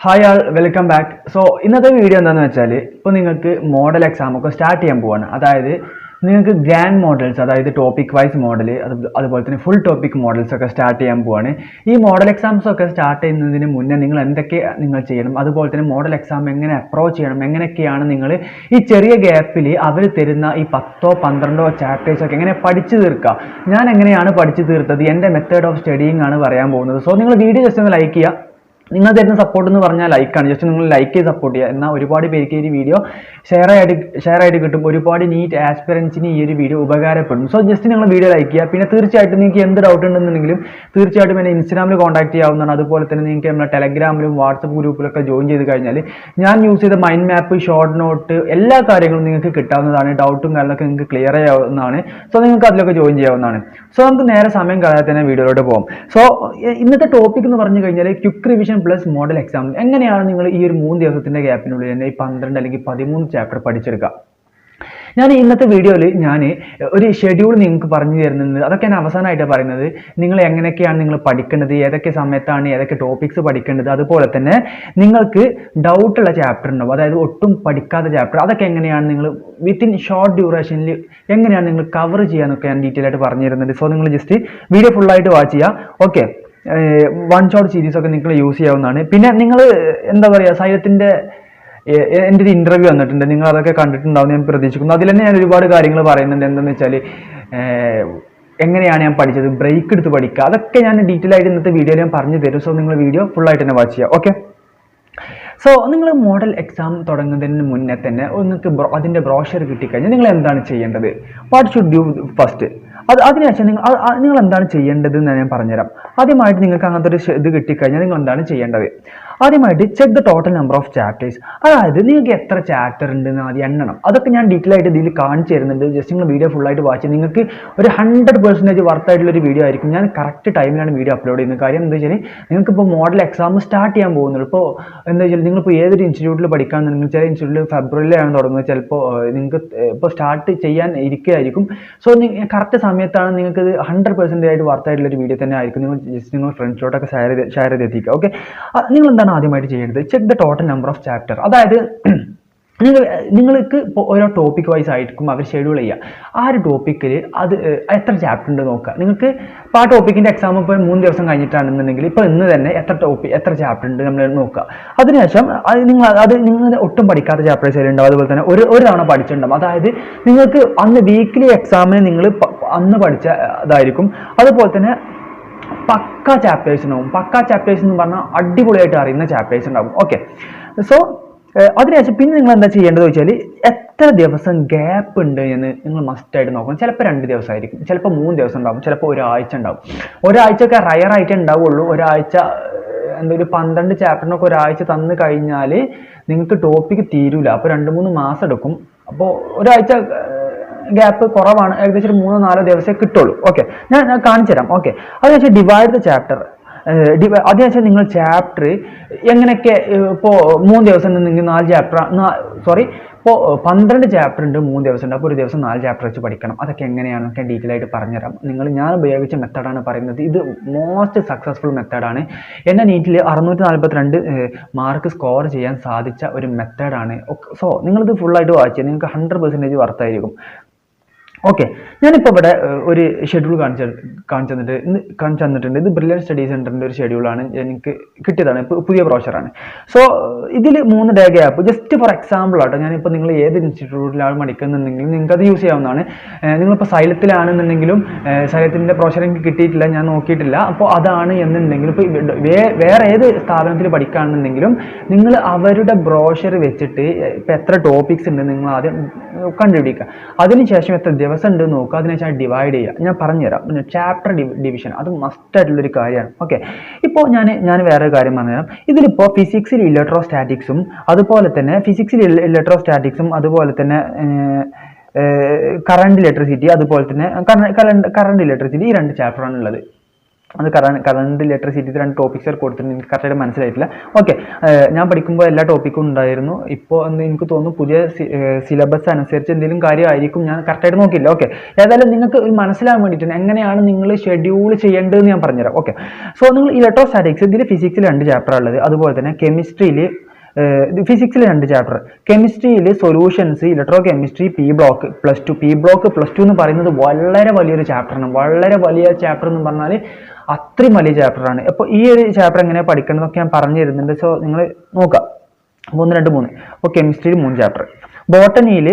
Hi ആൾ welcome back. So ഇന്നത്തെ video എന്താണെന്ന് വെച്ചാൽ ഇപ്പോൾ നിങ്ങൾക്ക് മോഡൽ എക്സാം ഒക്കെ സ്റ്റാർട്ട് ചെയ്യാൻ പോവാണ്. അതായത് നിങ്ങൾക്ക് ഗ്രാൻഡ് മോഡൽസ്, അതായത് ടോപ്പിക് വൈസ് മോഡൽ, അതുപോലെ തന്നെ ഫുൾ ടോപ്പിക് മോഡൽസ് ഒക്കെ സ്റ്റാർട്ട് ചെയ്യാൻ പോവാണ്. ഈ മോഡൽ എക്സാംസ് ഒക്കെ സ്റ്റാർട്ട് ചെയ്യുന്നതിന് മുന്നേ നിങ്ങൾ എന്തൊക്കെ ചെയ്യണം, അതുപോലെ തന്നെ മോഡൽ എക്സാം എങ്ങനെ അപ്രോച്ച് ചെയ്യണം, എങ്ങനെയൊക്കെയാണ് നിങ്ങൾ ഈ ചെറിയ ഗ്യാപ്പിൽ അവർ തരുന്ന ഈ 10-12 ചാപ്റ്റേഴ്സ് ഒക്കെ എങ്ങനെ പഠിച്ചു തീർക്കുക, ഞാൻ എങ്ങനെയാണ് പഠിച്ചു തീർത്തത്, എൻ്റെ മെത്തേഡ് ഓഫ് സ്റ്റഡിയിങ് ആണ് പറയാൻ പോകുന്നത്. സോ നിങ്ങൾ വീഡിയോ ജസ്റ്റ് ഒന്ന് ലൈക്ക് ചെയ്യുക. നിങ്ങൾ തരുന്ന സപ്പോർട്ട് എന്ന് പറഞ്ഞാൽ ലൈക്കാണ്. ജസ്റ്റ് നിങ്ങൾ ലൈക്ക് ചെയ്ത് സപ്പോർട്ട് ചെയ്യുക. എന്നാൽ ഒരുപാട് പേർക്ക് ഈ വീഡിയോ ഷെയർ ആയിട്ട് കിട്ടും. ഒരുപാട് നീറ്റ് ആസ്പിറൻസിന് ഈ ഒരു വീഡിയോ ഉപകാരപ്പെടും. സോ ജസ്റ്റ് നിങ്ങൾ വീഡിയോ ലൈക്ക് ചെയ്യുക. പിന്നെ തീർച്ചയായിട്ടും നിങ്ങൾക്ക് എന്ത് ഡൗട്ട് ഉണ്ടെന്നുണ്ടെങ്കിലും തീർച്ചയായിട്ടും എന്നെ ഇൻസ്റ്റാഗ്രാമിൽ കോൺടാക്ട് ചെയ്യാവുന്നതാണ്. അതുപോലെ തന്നെ നിങ്ങൾക്ക് നമ്മുടെ ടെലഗ്രാമിലും വാട്സപ്പ് ഗ്രൂപ്പിലൊക്കെ ജോയിൻ ചെയ്ത് കഴിഞ്ഞാൽ ഞാൻ യൂസ് ചെയ്ത മൈൻഡ് മാപ്പ്, ഷോർട്ട് നോട്ട്, എല്ലാ കാര്യങ്ങളും നിങ്ങൾക്ക് കിട്ടാവുന്നതാണ്. ഡൗട്ടും കാര്യങ്ങളൊക്കെ നിങ്ങൾക്ക് ക്ലിയർ ചെയ്യാവുന്നതാണ്. സോ നിങ്ങൾക്ക് അതിലൊക്കെ ജോയിൻ ചെയ്യാവുന്നതാണ്. സോ നമുക്ക് നേരെ സമയം കളയാതെ തന്നെ വീഡിയോയിലോട്ട് പോകും. സോ ഇന്നത്തെ ടോപ്പിക് എന്ന് പറഞ്ഞു കഴിഞ്ഞാൽ quick revision plus model exam. എങ്ങനെയാണ് നിങ്ങൾ ഈ ഒരു 3 ദിവസത്തിന്റെ ഗ്യാപ്പിനുള്ളിൽ തന്നെ ഈ 12 അല്ലെങ്കിൽ 13 ചാപ്റ്റർ പഠിച്ചെടുക്കുക. ഞാൻ ഇന്നത്തെ വീഡിയോയിൽ ഞാൻ ഒരു ഷെഡ്യൂൾ നിങ്ങൾക്ക് പറഞ്ഞു തരുന്നുണ്ട്. അതൊക്കെ ഞാൻ അവസാനമായിട്ട് പറയുന്നത്. നിങ്ങൾ എങ്ങനെയൊക്കെയാണ് നിങ്ങൾ പഠിക്കേണ്ടത്, ഏതൊക്കെ സമയത്താണ് ഏതൊക്കെ ടോപ്പിക്സ് പഠിക്കേണ്ടത്, അതുപോലെ തന്നെ നിങ്ങൾക്ക് ഡൗട്ടുള്ള ചാപ്റ്റർ ഉണ്ടാവും, അതായത് ഒട്ടും പഠിക്കാത്ത ചാപ്റ്റർ, അതൊക്കെ എങ്ങനെയാണ് നിങ്ങൾ വിത്തിൻ ഷോർട്ട് ഡ്യൂറേഷനിൽ എങ്ങനെയാണ് നിങ്ങൾ കവർ ചെയ്യാനൊക്കെ ഞാൻ ഡീറ്റെയിൽ ആയിട്ട് പറഞ്ഞു തരുന്നുണ്ട്. സോ നിങ്ങൾ ജസ്റ്റ് വീഡിയോ ഫുള്ളായിട്ട് വാച്ച് ചെയ്യുക. ഓക്കെ, വൺ ഷോട്ട് സീരീസ് ഒക്കെ നിങ്ങൾ യൂസ് ചെയ്യാവുന്നതാണ്. പിന്നെ നിങ്ങൾ എന്താ പറയുക, സൈലത്തിൻ്റെ എൻ്റെ ഒരു ഇൻ്റർവ്യൂ വന്നിട്ടുണ്ട്, നിങ്ങൾ അതൊക്കെ കണ്ടിട്ടുണ്ടാവും ഞാൻ പ്രതീക്ഷിക്കുന്നു. അതിൽ തന്നെ ഞാൻ ഒരുപാട് കാര്യങ്ങൾ പറയുന്നുണ്ട്. എന്താണെന്ന് വെച്ചാൽ എങ്ങനെയാണ് ഞാൻ പഠിച്ചത്, ബ്രേക്ക് എടുത്ത് പഠിക്കുക, അതൊക്കെ ഞാൻ ഡീറ്റെയിൽ ആയിട്ട് ഇന്നത്തെ വീഡിയോയിൽ ഞാൻ പറഞ്ഞു തരും. സോ നിങ്ങൾ വീഡിയോ ഫുള്ളായിട്ട് തന്നെ വാച്ച് ചെയ്യുക. ഓക്കെ, സോ നിങ്ങൾ മോഡൽ എക്സാം തുടങ്ങുന്നതിന് മുന്നേ തന്നെ നിങ്ങൾക്ക് അതിൻ്റെ ബ്രോഷർ കിട്ടിക്കഴിഞ്ഞാൽ നിങ്ങൾ എന്താണ് ചെയ്യേണ്ടത്, വാട്ട് ഷുഡ് ഡു ഫസ്റ്റ്, അതിനുശേഷം നിങ്ങൾ എന്താണ് ചെയ്യേണ്ടത് എന്ന് ഞാൻ പറഞ്ഞുതരാം. ആദ്യമായിട്ട് നിങ്ങൾക്ക് അങ്ങനത്തെ ഒരു ഇത് കിട്ടിക്കഴിഞ്ഞാൽ നിങ്ങൾ എന്താണ് ചെയ്യേണ്ടത്, ആദ്യമായിട്ട് check the total number of chapters. അതായത് നിങ്ങൾക്ക് എത്ര ചാപ്റ്റർ ഉണ്ടെന്ന് ആദ്യം എണ്ണണം. അതൊക്കെ ഞാൻ ഡീറ്റെയിൽ ആയിട്ട് ഇതിൽ കാണിച്ചു തരുന്നുണ്ട്. ജസ്റ്റ് നിങ്ങൾ വീഡിയോ ഫുള്ളായിട്ട് വാച്ച് ചെയ്ത് നിങ്ങൾക്ക് ഒരു 100% വർത്ത് ആയിട്ടുള്ള ഒരു വീഡിയോ ആയിരിക്കും. ഞാൻ കറക്റ്റ് ടൈമിലാണ് വീഡിയോ അപ്ലോഡ് ചെയ്യുന്നത്. കാര്യം എന്താ വെച്ചാൽ നിങ്ങൾക്കിപ്പോൾ മോഡൽ എക്സാം സ്റ്റാർട്ട് ചെയ്യാൻ പോകുന്നുള്ളൂ. ഇപ്പോൾ എന്താ വെച്ചാൽ നിങ്ങളിപ്പോൾ ഏതൊരു ഇൻസ്റ്റിറ്റ്യൂട്ടിൽ പഠിക്കുകയാണെന്നുണ്ടെങ്കിൽ ചില ഇൻസ്റ്റിറ്റ്യൂട്ടിൽ ഫെബ്രുവരിയിലാണ് തുടങ്ങുന്നത്, ചിലപ്പോൾ നിങ്ങൾക്ക് ഇപ്പോൾ സ്റ്റാർട്ട് ചെയ്യാൻ ഇരിക്കുകയായിരിക്കും. സോ കറക്റ്റ് സമയത്താണ് നിങ്ങൾക്ക് 100% ആയിട്ട് വർത്ത് ആയിട്ടുള്ള ഒരു വീഡിയോ തന്നെ ആയിരിക്കും. നിങ്ങൾ ജസ്റ്റ് നിങ്ങൾ ഫ്രണ്ട്സിലോട്ടൊക്കെ ഷെയർ ചെയ്ത് എത്തിക്കുക. ഓക്കെ, നിങ്ങൾ എന്താണ് ആദ്യമായിട്ട് ചെയ്യേണ്ടത്, check the total number of chapter. അതായത് നിങ്ങൾക്ക് ഇപ്പോൾ ഓരോ ടോപ്പിക് വൈസ് ആയിരിക്കും അവർ ഷെഡ്യൂൾ ചെയ്യുക. ആ ഒരു ടോപ്പിക്കിൽ അത് എത്ര ചാപ്റ്റർ ഉണ്ട് നോക്കുക. നിങ്ങൾക്ക് ഇപ്പോൾ ആ ടോപ്പിക്കിൻ്റെ എക്സാം ഇപ്പോൾ 3 ദിവസം കഴിഞ്ഞിട്ടാണെന്നുണ്ടെങ്കിൽ ഇപ്പോൾ ഇന്ന് തന്നെ എത്ര ചാപ്റ്റർ ഉണ്ട് നമ്മൾ നോക്കുക. അതിനുശേഷം നിങ്ങൾ ഒട്ടും പഠിക്കാത്ത ചാപ്റ്റേഴ്സ് ഉണ്ടാവും, അതുപോലെ തന്നെ ഒരു തവണ പഠിച്ചിട്ടുണ്ടാവും. അതായത് നിങ്ങൾക്ക് അന്ന് വീക്ക്ലി എക്സാമിന് നിങ്ങൾ അന്ന് പഠിച്ച ഇതായിരിക്കും. അതുപോലെ തന്നെ പക്ക ചാപ്റ്റേഴ്സ് ഉണ്ടാവും. പക്ക ചാപ്റ്റേഴ്സ് എന്ന് പറഞ്ഞാൽ അടിപൊളിയായിട്ട് അറിയുന്ന ചാപ്റ്റേഴ്സ് ഉണ്ടാവും. ഓക്കെ, സോ അതിനുശേഷം പിന്നെ നിങ്ങൾ എന്താ ചെയ്യേണ്ടത് വെച്ചാൽ എത്ര ദിവസം ഗ്യാപ്പ് ഉണ്ട് എന്ന് നിങ്ങൾ മസ്റ്റായിട്ട് നോക്കണം. ചിലപ്പോൾ 2 ദിവസമായിരിക്കും, ചിലപ്പോൾ 3 ദിവസം ഉണ്ടാവും, ചിലപ്പോൾ ഒരാഴ്ച ഉണ്ടാവും. ഒരാഴ്ചയൊക്കെ റയറായിട്ടേ ഉണ്ടാവുള്ളൂ. ഒരാഴ്ച എന്താ ഒരു 12 ചാപ്റ്ററിനൊക്കെ ഒരാഴ്ച തന്നു കഴിഞ്ഞാൽ നിങ്ങൾക്ക് ടോപ്പിക്ക് തീരൂല. അപ്പോൾ 2-3 മാസം എടുക്കും. അപ്പോൾ ഒരാഴ്ച ഗ്യാപ്പ് കുറവാണ്, ഏകദേശം 3-4 ദിവസമേ കിട്ടുള്ളൂ. ഓക്കെ, ഞാൻ കാണിച്ചു തരാം. ഓക്കെ, അതിനുശേഷം ഡിവൈഡ് ദ ചാപ്റ്റർ. അതിനുശേഷം നിങ്ങൾ ചാപ്റ്റർ എങ്ങനെയൊക്കെ ഇപ്പോൾ 3 ദിവസം ഉണ്ടെങ്കിൽ 4 ചാപ്റ്റർ, ഇപ്പോൾ 12 ചാപ്റ്റർ ഉണ്ട്, 3 ദിവസം ഉണ്ട്, അപ്പോൾ ഒരു ദിവസം 4 ചാപ്റ്റർ വെച്ച് പഠിക്കണം. അതൊക്കെ എങ്ങനെയാണെന്നൊക്കെ ഡീറ്റെയിൽ ആയിട്ട് പറഞ്ഞുതരാം. ഞാൻ ഉപയോഗിച്ച മെത്തേഡാണ് പറയുന്നത്. ഇത് മോസ്റ്റ് സക്സസ്ഫുൾ മെത്തേഡാണ്. എൻ്റെ നീറ്റിൽ 642 മാർക്ക് സ്കോർ ചെയ്യാൻ സാധിച്ച ഒരു മെത്തേഡാണ്. സോ നിങ്ങളിത് ഫുള്ളായിട്ട് വായിച്ച് ചെയ്യാം, നിങ്ങൾക്ക് 100% വർത്തായിരിക്കും. ഓക്കെ, ഞാനിപ്പോൾ ഇവിടെ ഒരു ഷെഡ്യൂൾ കാണിച്ചു തന്നിട്ടുണ്ട്. ഇത് ബ്രില്യൻ സ്റ്റഡി സെൻറ്ററിൻ്റെ ഒരു ഷെഡ്യൂളാണ്, എനിക്ക് കിട്ടിയതാണ്, പുതിയ ബ്രോഷറാണ്. സോ ഇതിൽ 3 day gap just for example ആട്ടോ. ഞാനിപ്പോൾ നിങ്ങൾ ഏത് ഇൻസ്റ്റിറ്റ്യൂട്ടിലാണ് പഠിക്കുന്നുണ്ടെങ്കിലും നിങ്ങൾക്ക് അത് യൂസ് ചെയ്യാവുന്നതാണ്. നിങ്ങളിപ്പോൾ സൈലത്തിലാണെന്നുണ്ടെങ്കിലും സൈലത്തിൻ്റെ ബ്രോഷർ എനിക്ക് കിട്ടിയിട്ടില്ല, ഞാൻ നോക്കിയിട്ടില്ല. അപ്പോൾ അതാണ് എന്നുണ്ടെങ്കിലും ഇപ്പോൾ വേറെ ഏത് സ്ഥാപനത്തിൽ പഠിക്കുകയാണെന്നുണ്ടെങ്കിലും നിങ്ങൾ അവരുടെ ബ്രോഷർ വെച്ചിട്ട് ഇപ്പോൾ എത്ര ടോപ്പിക്സ് ഉണ്ട് നിങ്ങൾ ആദ്യം കണ്ടുപിടിക്കുക. അതിനുശേഷം എത്ര ദിവസം ഉണ്ട് നോക്കുക. അതിനുശേഷം ഡിവൈഡ് ചെയ്യുക. ഞാൻ പറഞ്ഞുതരാം. പിന്നെ ചാപ്റ്റർ ഡിവിഷൻ അത് മസ്റ്റ് ആയിട്ടുള്ളൊരു കാര്യമാണ്. ഓക്കെ, ഇപ്പോൾ ഞാൻ വേറെ കാര്യം പറഞ്ഞുതരാം. ഇതിലിപ്പോൾ ഫിസിക്സിൽ ഇലക്ട്രോസ്റ്റാറ്റിക്സും അതുപോലെ തന്നെ അതുപോലെ തന്നെ കറണ്ട് ഇലക്ട്രിസിറ്റി, അതുപോലെ തന്നെ കറണ്ട് ഇലക്ട്രിസിറ്റി, ഈ 2 ചാപ്റ്ററാണ് ഉള്ളത്. അത് കറണ്ട് ലിറ്ററസിറ്റി 2 ടോപ്പിക്സ് കൊടുത്തിട്ടുണ്ട്, എനിക്ക് കറക്റ്റായിട്ട് മനസ്സിലായിട്ടില്ല. ഓക്കെ, ഞാൻ പഠിക്കുമ്പോൾ എല്ലാ ടോപ്പിക്കും ഉണ്ടായിരുന്നു. ഇപ്പോൾ എനിക്ക് തോന്നുന്നു പുതിയ സിലബസ് അനുസരിച്ച് എന്തെങ്കിലും കാര്യമായിരിക്കും, ഞാൻ കറക്റ്റായിട്ട് നോക്കിയില്ല. ഓക്കെ, ഏതായാലും നിങ്ങൾക്ക് മനസ്സിലാകാൻ വേണ്ടിയിട്ട് എങ്ങനെയാണ് നിങ്ങൾ ഷെഡ്യൂൾ ചെയ്യേണ്ടതെന്ന് ഞാൻ പറഞ്ഞുതരാം. ഓക്കെ, സോ നിങ്ങൾ ഇലക്ട്രോസ്റ്റാറ്റിക്സ്, ഇതിൽ ഫിസിക്സിൽ 2 ചാപ്റ്റർ ഉള്ളത്, അതുപോലെ തന്നെ കെമിസ്ട്രിയിൽ ഫിസിക്സിൽ 2 ചാപ്റ്റർ, കെമിസ്ട്രിയിൽ solutions, electrochemistry, P block plus two എന്ന് പറയുന്നത് വളരെ വലിയൊരു ചാപ്റ്ററാണ്. വളരെ വലിയ ചാപ്റ്റർ എന്ന് പറഞ്ഞാൽ അത്രയും വലിയ ചാപ്റ്ററാണ്. അപ്പോൾ ഈ ഒരു ചാപ്റ്റർ എങ്ങനെ പഠിക്കണമെന്നൊക്കെ ഞാൻ പറഞ്ഞു തരുന്നുണ്ട്. സോ നിങ്ങൾ നോക്കാം, 1, 2, 3. അപ്പോൾ കെമിസ്ട്രിയിൽ 3 ചാപ്റ്റർ, ബോട്ടണിയിൽ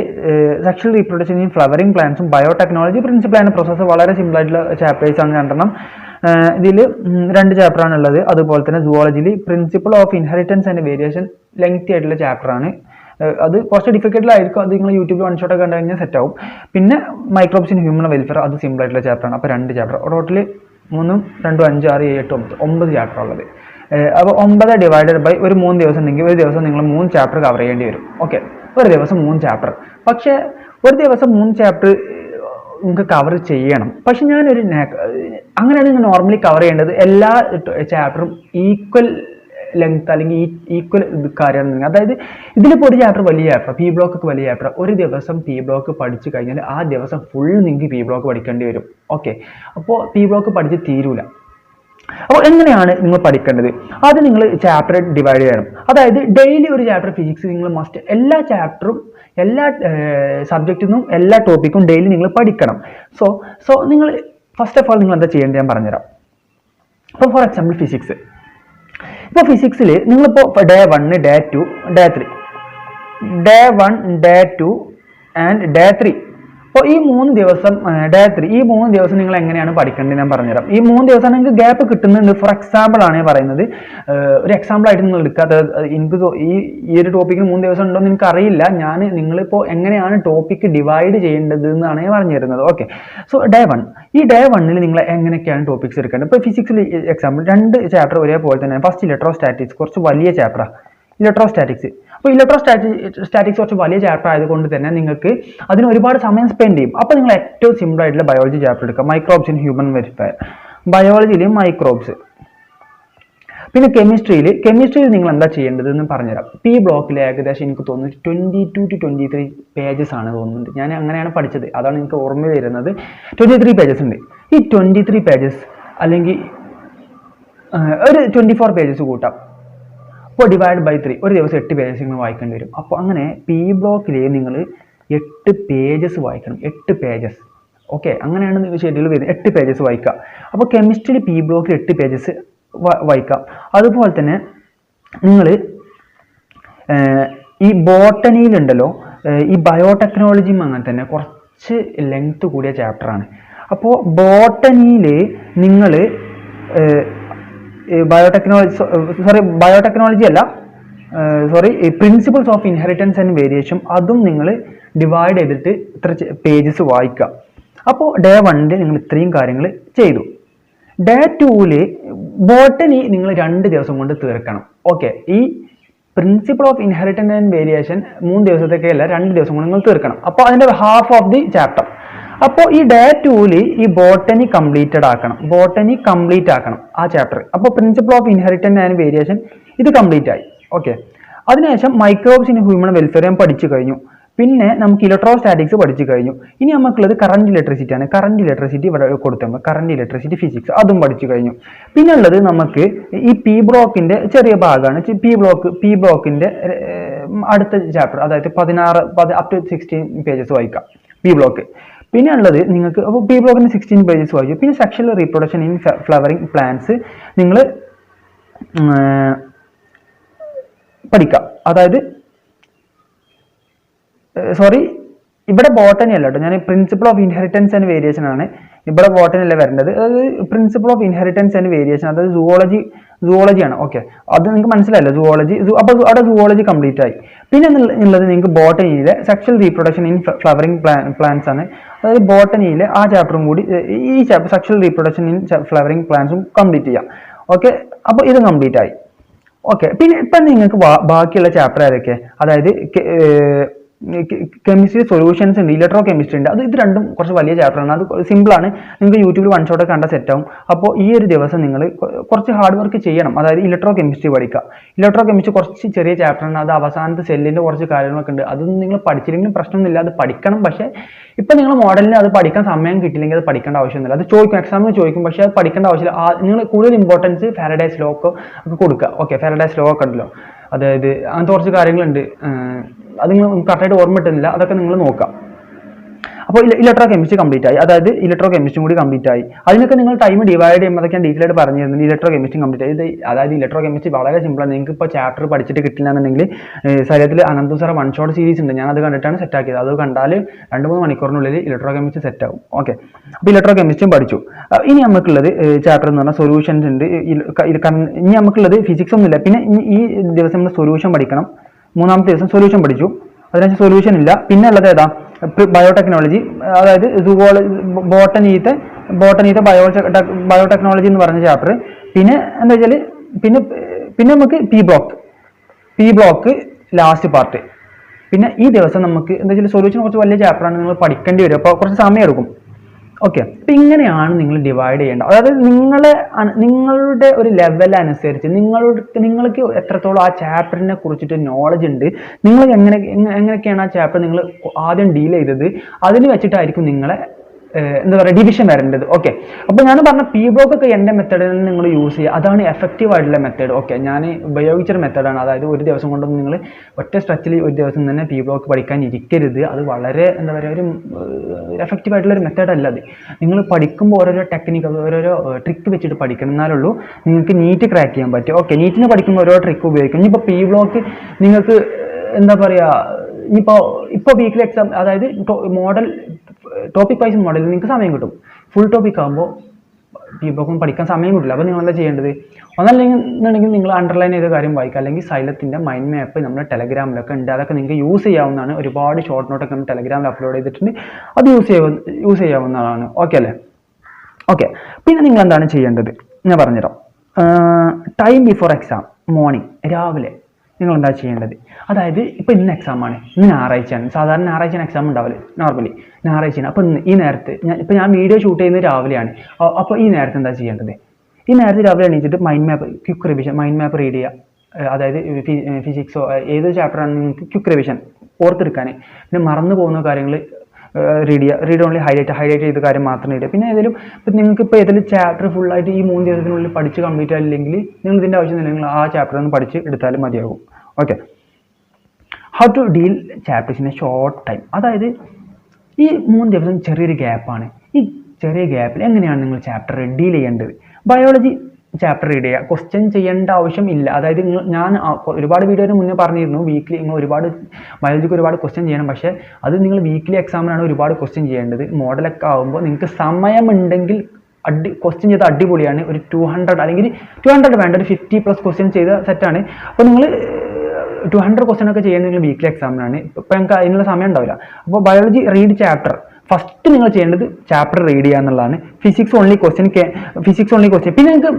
സെക്ഷൽ റീപ്രൊഡക്ഷൻ ഇൻ ഫ്ലവറിംഗ് പ്ലാന്റ്സും ബയോടെക്നോളജി പ്രിൻസിപ്പിൾ ആൻഡ് പ്രോസസ്സ്, വളരെ സിമ്പിൾ ആയിട്ടുള്ള ചാപ്റ്റേഴ്സ് ആണ് 2 ഇതിൽ 2 ചാപ്റ്ററാണ് ഉള്ളത്. അതുപോലെ തന്നെ സുവോളജിയിൽ principle of inheritance and variation, lengthy ആയിട്ടുള്ള ചാപ്റ്ററാണ്. അത് കുറച്ച് ഡിഫിക്കൽട്ടായിരിക്കും, അത് നിങ്ങൾ യൂട്യൂബിൽ 1 ഷോട്ടൊക്കെ കണ്ടു കഴിഞ്ഞാൽ സെറ്റ് ആവും. പിന്നെ മൈക്രോബ്സ് ഇൻ ഹ്യൂമൻ വെൽഫെയർ, അത് സിമ്പിൾ ആയിട്ടുള്ള ചാപ്റ്ററാണ്. അപ്പോൾ 2 ചാപ്റ്റർ, ടോട്ടൽ 3, 2, 5, 6, 7, 8, 9 ചാപ്റ്റർ ഉള്ളത്. അപ്പോൾ 9 ഡിവൈഡഡ് ബൈ ഒരു 3 ദിവസം ഉണ്ടെങ്കിൽ ഒരു ദിവസം നിങ്ങൾ 3 ചാപ്റ്റർ കവർ ചെയ്യേണ്ടി വരും. ഓക്കെ, ഒരു ദിവസം 3 ചാപ്റ്റർ. പക്ഷേ ഒരു ദിവസം 3 ചാപ്റ്റർ നിങ്ങൾക്ക് കവർ ചെയ്യണം. പക്ഷെ ഞാനൊരു അങ്ങനെയാണ് നിങ്ങൾ നോർമലി കവർ ചെയ്യേണ്ടത്. എല്ലാ ചാപ്റ്ററും ഈക്വൽ ലെങ്ത് അല്ലെങ്കിൽ ഈക്വൽ കാര്യമാണ്. അതായത് ഇതിലിപ്പോൾ ഒരു ചാപ്റ്റർ വലിയ ചാപ്റ്റർ, പി ബ്ലോക്ക് വലിയ ചാപ്റ്റർ, ഒരു ദിവസം പി ബ്ലോക്ക് പഠിച്ചു കഴിഞ്ഞാൽ ആ ദിവസം ഫുൾ നിങ്ങൾക്ക് പി ബ്ലോക്ക് പഠിക്കേണ്ടി വരും. ഓക്കെ, അപ്പോൾ പി ബ്ലോക്ക് പഠിച്ച് തീരൂല. അപ്പോൾ എങ്ങനെയാണ് നിങ്ങൾ പഠിക്കേണ്ടത്? ആദ്യം നിങ്ങൾ ചാപ്റ്റർ ഡിവൈഡ് ചെയ്യണം. അതായത് ഡെയിലി ഒരു ചാപ്റ്റർ ഫിസിക്സ് നിങ്ങൾ മസ്റ്റ്, എല്ലാ ചാപ്റ്ററും എല്ലാ സബ്ജക്റ്റിൽ നിന്നും എല്ലാ ടോപ്പിക്കും ഡെയിലി നിങ്ങൾ പഠിക്കണം. സോ നിങ്ങൾ ഫസ്റ്റ് ഓഫ് ഓൾ നിങ്ങൾ എന്താ ചെയ്യേണ്ടത് ഞാൻ പറഞ്ഞുതരാം. അപ്പോൾ ഫോർ എക്സാമ്പിൾ ഫിസിക്സ്, ഇപ്പോൾ ഫിസിക്സിൽ നിങ്ങളിപ്പോൾ day 1, day 2, day 3, day 1, day 2 and day 3. അപ്പോൾ ഈ 3 ദിവസം, ഡേ 3, ഈ 3 ദിവസം നിങ്ങൾ എങ്ങനെയാണ് പഠിക്കേണ്ടത് ഞാൻ പറഞ്ഞുതരാം. ഈ 3 ദിവസം നിങ്ങൾക്ക് ഗ്യാപ്പ് കിട്ടുന്നുണ്ട്. ഫോർ എക്സാമ്പിൾ ആണ് പറയുന്നത്, ഒരു എക്സാമ്പിൾ ആയിട്ട് നിങ്ങൾ എടുക്കാതെ, എനിക്ക് ഈ ഒരു ടോപ്പിക്കിന് 3 ദിവസം ഉണ്ടോ എന്ന് എനിക്ക് അറിയില്ല. നിങ്ങളിപ്പോൾ എങ്ങനെയാണ് ടോപ്പിക്ക് ഡിവൈഡ് ചെയ്യേണ്ടത് എന്നാണ് ഞാൻ പറഞ്ഞു തരുന്നത്. ഓക്കെ, സോ ഡേ 1, ഈ ഡേ 1 നിങ്ങൾ എങ്ങനെയൊക്കെയാണ് ടോപ്പിക്സ് എടുക്കേണ്ടത്? ഇപ്പോൾ ഫിസിക്സിൽ എക്സാമ്പിൾ 2 ചാപ്റ്റർ ഒരേപോലെ തന്നെ. ഫസ്റ്റ് ഇലക്ട്രോസ്റ്റാറ്റിക്സ്, കുറച്ച് വലിയ ചാപ്റ്ററാണ് ഇലക്ട്രോസ്റ്റാറ്റിക്സ്. അപ്പോൾ ഇലക്ട്രോസ്റ്റാറ്റിക്സ് കുറച്ച് വലിയ ചാപ്റ്റർ ആയതുകൊണ്ട് തന്നെ നിങ്ങൾക്ക് അതിന് ഒരുപാട് സമയം സ്പെൻഡ് ചെയ്യും. അപ്പോൾ നിങ്ങൾ ഏറ്റവും സിമ്പിൾ ആയിട്ടുള്ള ബയോളജി ചാപ്റ്റർ എടുക്കുക, മൈക്രോബ്സ് ഇൻ ഹ്യൂമൻ വെൽഫെയർ. ബയോളജിയിൽ മൈക്രോബ്സ്. പിന്നെ കെമിസ്ട്രിയിൽ നിങ്ങൾ എന്താ ചെയ്യേണ്ടത് എന്ന് പറഞ്ഞുതരാം. പി ബ്ലോക്കിൽ ഏകദേശം എനിക്ക് തോന്നുന്നു 22 to 23 പേജസ് ആണ് തോന്നുന്നുണ്ട്. ഞാൻ അങ്ങനെയാണ് പഠിച്ചത്, അതാണ് എനിക്ക് ഓർമ്മ വരുന്നത്. 23 പേജസ് ഉണ്ട്. ഈ 23 പേജസ് അല്ലെങ്കിൽ ഒരു 24 പേജസ് കൂട്ടാം. അപ്പോൾ ഡിവൈഡ് ബൈ 3, ഒരു ദിവസം 8 പേജസ് നിങ്ങൾ വായിക്കേണ്ടി വരും. അപ്പോൾ അങ്ങനെ പി ബ്ലോക്കിൽ നിങ്ങൾ 8 പേജസ് വായിക്കണം. 8 പേജസ്. ഓക്കെ, അങ്ങനെയാണ് ഷെഡ്യൂൾ വരുന്നത്. 8 പേജസ് വായിക്കുക. അപ്പോൾ കെമിസ്ട്രിയിൽ പി ബ്ലോക്കിൽ 8 പേജസ് വായിക്കാം. അതുപോലെ തന്നെ നിങ്ങൾ ഈ ബോട്ടണിയിലുണ്ടല്ലോ, ഈ ബയോടെക്നോളജിയും അങ്ങനെ തന്നെ കുറച്ച് ലെങ്ത് കൂടിയ ചാപ്റ്ററാണ്. അപ്പോൾ ബോട്ടണിയിൽ നിങ്ങൾ ബയോടെക്നോളജി അല്ല, principles of inheritance and variation, അതും നിങ്ങൾ ഡിവൈഡ് ചെയ്തിട്ട് ഇത്ര പേജസ് വായിക്കുക. അപ്പോൾ ഡേ 1 നിങ്ങൾ ഇത്രയും കാര്യങ്ങൾ ചെയ്തു. ഡേ 2 ബോട്ടണി നിങ്ങൾ 2 ദിവസം കൊണ്ട് തീർക്കണം. ഓക്കെ, ഈ principle of inheritance and variation 3 ദിവസത്തേക്കല്ല, 2 ദിവസം കൊണ്ട് നിങ്ങൾ തീർക്കണം. അപ്പോൾ അതിൻ്റെ ഹാഫ് ഓഫ് ദി ചാപ്റ്റർ. അപ്പോൾ ഈ ഡേ 2 ഈ ബോട്ടണി കംപ്ലീറ്റ് ആക്കണം ആ ചാപ്റ്റർ. അപ്പോൾ principle of inheritance and variation ഇത് കംപ്ലീറ്റ് ആയി. ഓക്കെ, അതിനുശേഷം മൈക്രോബ്സ് ഇൻ ഹ്യൂമൻ വെൽഫെയർ പഠിച്ചു കഴിഞ്ഞു. പിന്നെ നമുക്ക് ഇലക്ട്രോസ്റ്റാറ്റിക്സ് പഠിച്ചു കഴിഞ്ഞു. ഇനി നമുക്കുള്ളത് കറണ്ട് ഇലക്ട്രിസിറ്റി ആണ്. കറണ്ട് ഇലക്ട്രിസിറ്റി ഇവിടെ കൊടുത്തുമ്പോൾ കറണ്ട് ഇലക്ട്രിസിറ്റി ഫിസിക്സ് അതും പഠിച്ചു കഴിഞ്ഞു. പിന്നെ ഉള്ളത് നമുക്ക് ഈ പി ബ്ലോക്കിന്റെ ചെറിയ ഭാഗമാണ്. പി ബ്ലോക്കിന്റെ അടുത്ത ചാപ്റ്റർ, അതായത് 16 up to 16 പേജസ് വായിക്കാം പി ബ്ലോക്ക്. പിന്നെ ഉള്ളത് നിങ്ങൾക്ക് അപ്പോൾ പി ബ്ലോക്കിന് 16 പേജസ് വായിച്ചു. പിന്നെ sexual reproduction in flowering plants നിങ്ങൾ പഠിക്കാം. അതായത് ഇവിടെ ബോട്ടണി അല്ല കേട്ടോ, ഞാൻ principle of inheritance and variation ആണ്. ഇവിടെ ബോട്ടണി അല്ല വരേണ്ടത്, അതായത് principle of inheritance and variation, അതായത് സുവോളജി ആണ്. ഓക്കെ, അത് നിങ്ങൾക്ക് മനസ്സിലായല്ലോ, സുവോളജി. അപ്പോൾ അവിടെ സുവോളജി കംപ്ലീറ്റ് ആയി. പിന്നെ ഉള്ളത് നിങ്ങൾക്ക് ബോട്ടണിയിലെ sexual reproduction in flowering plants ആണ്. അതായത് ബോട്ടണിയിലെ ആ ചാപ്റ്ററും കൂടി, ഈ chapter sexual reproduction in flowering പ്ലാന്റ്സും കംപ്ലീറ്റ് ചെയ്യാം. ഓക്കെ, അപ്പോൾ ഇത് കംപ്ലീറ്റ് ആയി. ഓക്കെ, പിന്നെ ഇപ്പം നിങ്ങൾക്ക് ബാക്കിയുള്ള ചാപ്റ്റർ ഏതൊക്കെ? അതായത് കെമിസ്ട്രി സൊല്യൂഷൻസ് ഉണ്ട്, ഇലക്ട്രോ കെമിസ്ട്രി ഉണ്ട്. ഇത് രണ്ടും കുറച്ച് വലിയ ചാപ്റ്ററാണ്. അത് സിമ്പിളാണ്, നിങ്ങൾക്ക് യൂട്യൂബിൽ വൺ ഷോട്ട് കണ്ട സെറ്റാവും. അപ്പോൾ ഈ ഒരു ദിവസം നിങ്ങൾ കുറച്ച് ഹാർഡ് വർക്ക് ചെയ്യണം. അതായത് ഇലക്ട്രോ കെമിസ്ട്രി പഠിക്കുക. ഇലക്ട്രോ കെമിസ്ട്രി കുറച്ച് ചെറിയ ചാപ്റ്ററാണ്. അത് അവസാനത്തെ സെല്ലിൻ്റെ കുറച്ച് കാര്യങ്ങളൊക്കെ ഉണ്ട്. അതൊന്നും നിങ്ങൾ പഠിച്ചില്ലെങ്കിലും പ്രശ്നമൊന്നുമില്ല, അത് പഠിക്കണം. പക്ഷേ ഇപ്പം നിങ്ങൾ മോഡലിന് അത് പഠിക്കാൻ സമയം കിട്ടില്ലെങ്കിൽ അത് പഠിക്കേണ്ട ആവശ്യമൊന്നുമില്ല. അത് ചോദിക്കും, എക്സാമിന് ചോദിക്കും, പക്ഷേ അത് പഠിക്കേണ്ട ആവശ്യമില്ല. നിങ്ങൾ കൂടുതൽ ഇമ്പോർട്ടൻസ് ഫാരഡേസ് ലോ ഒക്കെ കൊടുക്കുക. ഓക്കെ, ഫാരഡേസ് ലോ ഒക്കെ ഉണ്ടല്ലോ, അതായത് അങ്ങനത്തെ കുറച്ച് കാര്യങ്ങളുണ്ട്. അത് നിങ്ങൾ കറക്റ്റായിട്ട് ഓർമ്മ കിട്ടുന്നില്ല, അതൊക്കെ നിങ്ങൾ നോക്കാം. അപ്പോൾ ഇലക്ട്രോ കെമിസ്ട്രി കംപ്ലീറ്റ് ആയി, അതായത് ഇലക്ട്രോ കെമിസ്ട്രി കൂടി കംപ്ലീറ്റ് ആയി. അതിനൊക്കെ നിങ്ങൾ ടൈം ഡിവൈഡ് ചെയ്യുമ്പോൾ അതൊക്കെ ഞാൻ ഡീറ്റെയിൽ ആയിട്ട് പറഞ്ഞു തരുന്നത്. ഇലക്ട്രോ കെമിസ്ട്രി കംപ്ലീറ്റ് ആയി. അതായത് ഇലക്ട്രോ കെമിസ്ട്രി വളരെ സിമ്പിളാണ്. നിങ്ങൾക്ക് ഇപ്പോൾ ചാപ്റ്റർ പഠിച്ചിട്ട് കിട്ടില്ല എന്നുണ്ടെങ്കിൽ ശരീരത്തിൽ Ananthu sir one shot series ഉണ്ട്, ഞാൻ അത് കണ്ടിട്ടാണ് സെറ്റ് ആക്കിയത്. അത് കണ്ടാൽ 2-3 മണിക്കൂറിനുള്ളിൽ ഇലക്ട്രോ കെമിസ്ട്രി സെറ്റ് ആവും. ഓക്കെ, അപ്പോൾ ഇലക്ട്രോ കെമിസ്ട്രിയും പഠിച്ചു. ഇനി നമുക്കുള്ളത് ചാപ്റ്റർ എന്ന് പറഞ്ഞാൽ സൊല്യൂഷൻസ് ഉണ്ട്. ഇനി നമുക്കുള്ളത് ഫിസിക്സ് ഒന്നുമില്ല. പിന്നെ ഈ ദിവസം നമ്മൾ സൊല്യൂഷൻ പഠിക്കണം. 3-ാമത്തെ ദിവസം സൊല്യൂഷൻ പഠിച്ചു, അതിനകത്ത് സൊല്യൂഷൻ ഇല്ല. പിന്നെ ഉള്ളത് ഏതാ, ബയോടെക്നോളജി, അതായത് ബോട്ടനീത്തെ ബയോടെക്നോളജി എന്ന് പറഞ്ഞ ചാപ്റ്റർ. പിന്നെ എന്താ വെച്ചാൽ പിന്നെ നമുക്ക് പി ബ്ലോക്ക് ലാസ്റ്റ് പാർട്ട്. പിന്നെ ഈ ദിവസം നമുക്ക് എന്താ വെച്ചാൽ സൊല്യൂഷൻ കുറച്ച് വലിയ ചാപ്റ്ററാണ്, നിങ്ങൾ പഠിക്കേണ്ടി വരും. അപ്പോൾ കുറച്ച് സമയം എടുക്കും. ഓക്കെ, അപ്പം ഇങ്ങനെയാണ് നിങ്ങൾ ഡിവൈഡ് ചെയ്യേണ്ടത്. അതായത് നിങ്ങളുടെ ഒരു ലെവൽ അനുസരിച്ച് നിങ്ങൾക്ക് എത്രത്തോളം ആ ചാപ്റ്ററിനെ കുറിച്ചിട്ട് നോളജ് ഉണ്ട്, നിങ്ങൾ എങ്ങനെയൊക്കെയാണ് ആ ചാപ്റ്റർ നിങ്ങൾ ആദ്യം ഡീൽ ചെയ്തത്, അതിന് വെച്ചിട്ടായിരിക്കും നിങ്ങളെ എന്താ പറയുക ഡിവിഷൻ വരേണ്ടത്. ഓക്കെ, അപ്പോൾ ഞാൻ പറഞ്ഞ പി ബ്ലോക്ക് ഒക്കെ എൻ്റെ മെത്തേഡിൽ നിങ്ങൾ യൂസ് ചെയ്യുക, അതാണ് എഫക്റ്റീവ് ആയിട്ടുള്ള മെത്തേഡ്. ഓക്കെ, ഞാൻ ഉപയോഗിച്ചൊരു മെത്തേഡാണ്. അതായത് ഒരു ദിവസം കൊണ്ടൊന്നും നിങ്ങൾ ഒറ്റ സ്ട്രെച്ചിൽ ഒരു ദിവസം തന്നെ പി ബ്ലോക്ക് പഠിക്കാൻ ഇരിക്കരുത്. അത് വളരെ എന്താ പറയുക ഒരു എഫക്റ്റീവ് ആയിട്ടുള്ള ഒരു മെത്തേഡ് അല്ല അത്. നിങ്ങൾ പഠിക്കുമ്പോൾ ഓരോരോ ടെക്നിക്ക്, ഓരോരോ ട്രിക്ക് വെച്ചിട്ട് പഠിക്കണം, എന്നാലുള്ളൂ നിങ്ങൾക്ക് നീറ്റ് ക്രാക്ക് ചെയ്യാൻ പറ്റും. ഓക്കെ, നീറ്റിന് പഠിക്കുമ്പോൾ ഓരോ ട്രിക്ക് ഉപയോഗിക്കും. ഇനിയിപ്പോൾ പി ബ്ലോക്ക് നിങ്ങൾക്ക് എന്താ പറയുക, ഇപ്പോൾ വീക്കിലി എക്സാം, അതായത് മോഡൽ ടോപ്പിക് വൈസ് മോഡലിൽ നിങ്ങൾക്ക് സമയം കിട്ടും. ഫുൾ ടോപ്പിക് ആകുമ്പോൾ പി ബ്ലോക്കും പഠിക്കാൻ സമയം കിട്ടില്ല. അപ്പോൾ നിങ്ങൾ എന്താ ചെയ്യേണ്ടത്, ഒന്നല്ലെങ്കിൽ നിങ്ങൾ അണ്ടർലൈൻ ചെയ്ത കാര്യം വായിക്കുക, അല്ലെങ്കിൽ സൈലത്തിൻ്റെ മൈൻഡ് മാപ്പ് നമ്മുടെ ടെലഗ്രാമിലൊക്കെ ഉണ്ട്, അതൊക്കെ നിങ്ങൾക്ക് യൂസ് ചെയ്യാവുന്നതാണ്. ഒരുപാട് ഷോർട്ട് നോട്ടൊക്കെ നമ്മൾ ടെലഗ്രാമിൽ അപ്ലോഡ് ചെയ്തിട്ടുണ്ട്, അത് യൂസ് ചെയ്യാവുന്നതാണ്. ഓക്കെ അല്ലേ? ഓക്കെ, പിന്നെ നിങ്ങൾ എന്താണ് ചെയ്യേണ്ടത് ഞാൻ പറഞ്ഞുതരാം. ടൈം ബിഫോർ എക്സാം മോർണിംഗ്, രാവിലെ നിങ്ങൾ എന്താ ചെയ്യേണ്ടത്, അതായത് ഇപ്പോൾ ഇന്ന് എക്സാമാണ്, ഇന്ന് ഞായറാഴ്ചയാണ്. സാധാരണ ഞായറാഴ്ചയാണ് എക്സാം ഉണ്ടാവില്ല, നോർമലി ഞായറാഴ്ചയാണ്. അപ്പോൾ ഈ നേരത്ത് ഞാൻ വീഡിയോ ഷൂട്ട് ചെയ്യുന്നത് രാവിലെയാണ്. അപ്പോൾ ഈ നേരത്തെ എന്താ ചെയ്യേണ്ടത്, ഈ നേരത്തെ രാവിലെ എണീച്ചിട്ട് mind map, quick revision, mind map read ചെയ്യുക. അതായത് ഫിസിക്സോ ഏത് ചാപ്റ്ററാണ് നിങ്ങൾക്ക് ക്വിക്ക് റിവിഷൻ ഓർത്തെടുക്കാൻ. പിന്നെ മറന്നു പോകുന്ന കാര്യങ്ങൾ റീഡ് ഓൺലി ഹൈലൈറ്റ് ചെയ്ത കാര്യം മാത്രം ഇടുക. പിന്നെ ഏതെങ്കിലും ഇപ്പം നിങ്ങൾക്ക് ഇപ്പോൾ ഏതെങ്കിലും ചാപ്റ്റർ ഫുള്ളായിട്ട് ഈ 3 ദിവസത്തിനുള്ളിൽ പഠിച്ച് കംപ്ലീറ്റ് ആയില്ലെങ്കിൽ നിങ്ങൾ ഇതിൻ്റെ ആവശ്യമില്ല, നിങ്ങൾ ആ ചാപ്റ്റർ ഒന്ന് പഠിച്ച് എടുത്താലും മതിയാകും. Okay, how to deal chapters in a short time. അതായത് ഈ 3 ദിവസം ചെറിയൊരു ഗ്യാപ്പാണ്. ഈ ചെറിയ ഗ്യാപ്പിൽ എങ്ങനെയാണ് നിങ്ങൾ ചാപ്റ്റർ ഡീൽ ചെയ്യേണ്ടത്. ബയോളജി ചാപ്റ്റർ റീഡ് ചെയ്യുക, ക്വസ്റ്റ്യൻ ചെയ്യേണ്ട ആവശ്യം ഇല്ല. അതായത് ഞാൻ ഒരുപാട് വീഡിയോന് മുന്നേ പറഞ്ഞിരുന്നു, വീക്കിലി നിങ്ങൾ ഒരുപാട് ബയോളജിക്ക് ഒരുപാട് ക്വസ്റ്റ്യൻ ചെയ്യണം. പക്ഷേ അത് നിങ്ങൾ വീക്കിലി എക്സാമിനാണ് ഒരുപാട് ക്വസ്റ്റ്യൻ ചെയ്യേണ്ടത്. മോഡലൊക്കെ ആകുമ്പോൾ നിങ്ങൾക്ക് സമയമുണ്ടെങ്കിൽ ക്വസ്റ്റ്യൻ ചെയ്ത അടിപൊളിയാണ്. ഒരു 200 അല്ലെങ്കിൽ 200 വേണ്ട, ഒരു 50+ ക്വസ്റ്റ്യൻ ചെയ്ത സെറ്റാണ്. അപ്പോൾ നിങ്ങൾ 200 ക്വസ്റ്റ്യൻ ഒക്കെ ചെയ്യുന്നത് വീക്കിലി എക്സാമിനാണ്. ഇപ്പം ഞങ്ങൾക്ക് അതിനുള്ള സമയം ഉണ്ടാവില്ല. അപ്പോൾ ബയോളജി റീഡ് ചാപ്റ്റർ ഫസ്റ്റ് നിങ്ങൾ ചെയ്യേണ്ടത് ചാപ്റ്റർ റീഡ് ചെയ്യുക എന്നുള്ളതാണ്. Physics only question. പിന്നെ നിങ്ങൾക്ക്